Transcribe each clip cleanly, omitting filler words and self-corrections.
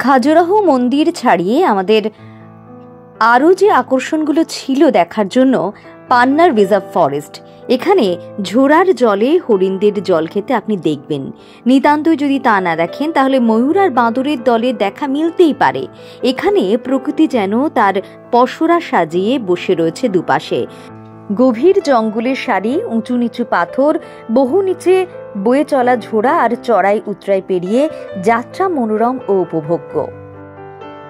খাজুরাহো মন্দির ছাড়িয়ে আমাদের আরও যে আকর্ষণগুলো ছিল দেখার জন্য পান্নার রিজার্ভ ফরেস্ট। এখানে ঝোড়ার জলে হরিণদের জল খেতে আপনি দেখবেন। নিতান্তই যদি তা না দেখেন তাহলে ময়ূর আর বাঁদরের দলের দেখা মিলতেই পারে। এখানে প্রকৃতি যেন তার পসরা সাজিয়ে বসে রয়েছে দুপাশে। গভীর জঙ্গলের সারি, উঁচু নিচু পাথর, বহু নিচে বয়ে চলা ঝোড়া আর চড়াই উতরাই পেরিয়ে যাত্রা মনোরম ও উপভোগ্য।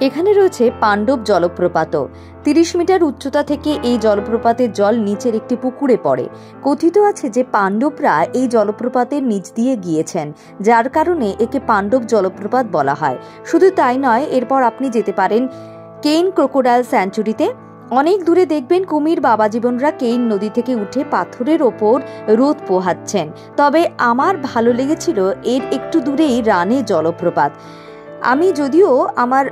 এখানে রয়েছে পাণ্ডব জলপ্রপাতও। 30 মিটার উচ্চতা থেকে এই জলপ্রপাতের জল নিচের একটি পুকুরে পড়ে। কথিত আছে যে পাণ্ডবরা এই জলপ্রপাতের নিচ দিয়ে গিয়েছেন, যার কারণে একে পাণ্ডব জলপ্রপাত বলা হয়। শুধু তাই নয়, এরপর আপনি যেতে পারেন কেইন ক্রোকোডাইল স্যাঞ্চুরিতে। অনেক দূরে দেখবেন কুমির বাবা জীবনরা কেইন নদী থেকে উঠে পাথরের ওপর রোদ পোহাচ্ছেন। তবে আমার ভালো লেগেছিল এর একটু দূরেই রানে জলপ্রপাত। আমি যদিও আমার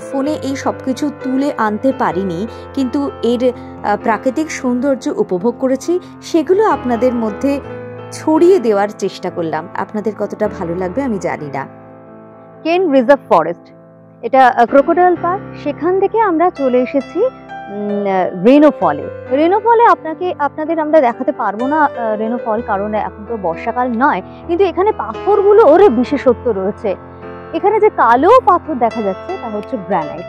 ফোনে এই সব কিছু তুলে আনতে পারিনি, কিন্তু এর প্রাকৃতিক সৌন্দর্য উপভোগ করেছি। সেগুলো আপনাদের মধ্যে ছড়িয়ে দেওয়ার চেষ্টা করলাম। আপনাদের কতটা ভালো লাগবে আমি জানি না। কেন রিজার্ভ ফরেস্ট, এটা ক্রোকোডাইল পার্ক। সেখান থেকে আমরা চলে এসেছি রেনোফলে। রেনোফলে আপনাদের আমরা দেখাতে পারবো না রেনোফল, কারণ এখন তো বর্ষাকাল নয়। কিন্তু এখানে পাথরগুলো ওর বিশেষত্ব রয়েছে। এখানে যে কালো পাথর দেখা যাচ্ছে তা হচ্ছে গ্রানাইট,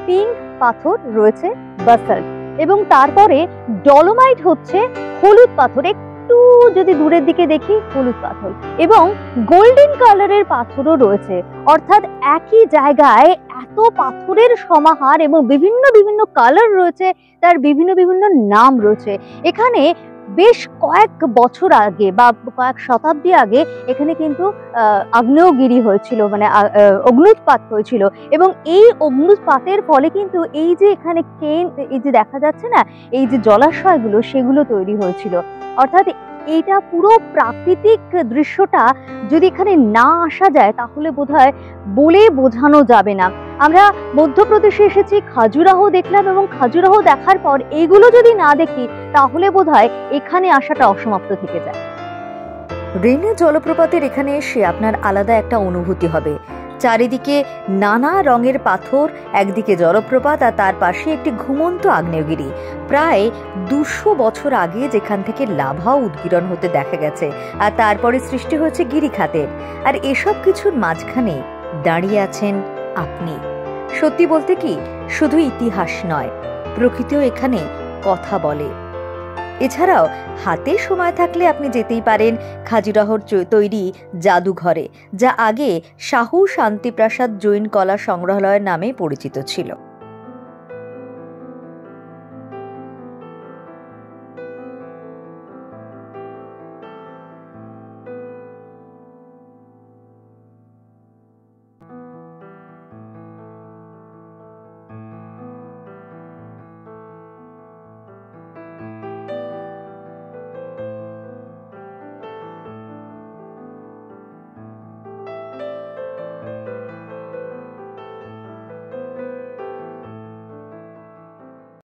পিঙ্ক পাথর রয়েছে বাসাল্ট, এবং তারপরে ডলোমাইট হচ্ছে হলুদ পাথর। একটু যদি দূরের দিকে দেখি হলুদ পাথর, এবং গোল্ডেন কালারের পাথরও রয়েছে। অর্থাৎ একই জায়গায় এত পাথরের সমাহার এবং বিভিন্ন বিভিন্ন কালার রয়েছে, তার বিভিন্ন বিভিন্ন নাম রয়েছে। এখানে বেশ কয়েক বছর আগে বা কয়েক শতাব্দী আগে এখানে কিন্তু আগ্নেয়গিরি হয়েছিল, মানে অগ্নুৎপাত হয়েছিল, এবং এই অগ্নুৎপাতের ফলে কিন্তু এই যে এখানে এই যে দেখা যাচ্ছে না, এই যে জলাশয়গুলো সেগুলো তৈরি হয়েছিল। অর্থাৎ এইটা পুরো প্রাকৃতিক দৃশ্যটা যদি এখানে না আসা যায় তাহলে বোধহয় বলে বোঝানো যাবে না। আমরা মধ্যপ্রদেশে এসেছি, খাজুরাহো দেখলাম, এবং খাজুরাহো দেখার পর এগুলো যদি না দেখি তাহলে বোধহয় এখানে আসাটা অসমাপ্ত থেকে যায়। রেনো জলপ্রপাতের এখানে এসে আপনার আলাদা একটা অনুভূতি হবে। চারিদিকে নানা রঙের পাথর, একদিকে জলপ্রপাত আর তার পাশে একটি ঘুমন্ত আগ্নেয়গিরি। প্রায় 200 বছর আগে যেখান থেকে লাভা উদ্গীরণ হতে দেখা গেছে, আর তারপরে সৃষ্টি হয়েছে গিরিখাতের। আর এসব কিছুর মাঝখানে দাঁড়িয়ে আছেন আপনি। সত্যি বলতে কি, শুধু ইতিহাস নয়, প্রকৃতিও এখানে কথা বলে। এছাড়াও হাতে সময় থাকলে আপনি যেতেই পারেন খাজুরাহোর তৈরি জাদুঘরে, যা আগে শাহু শান্তিপ্রাসাদ জৈন কলা সংগ্রহালয়ের নামে পরিচিত ছিল।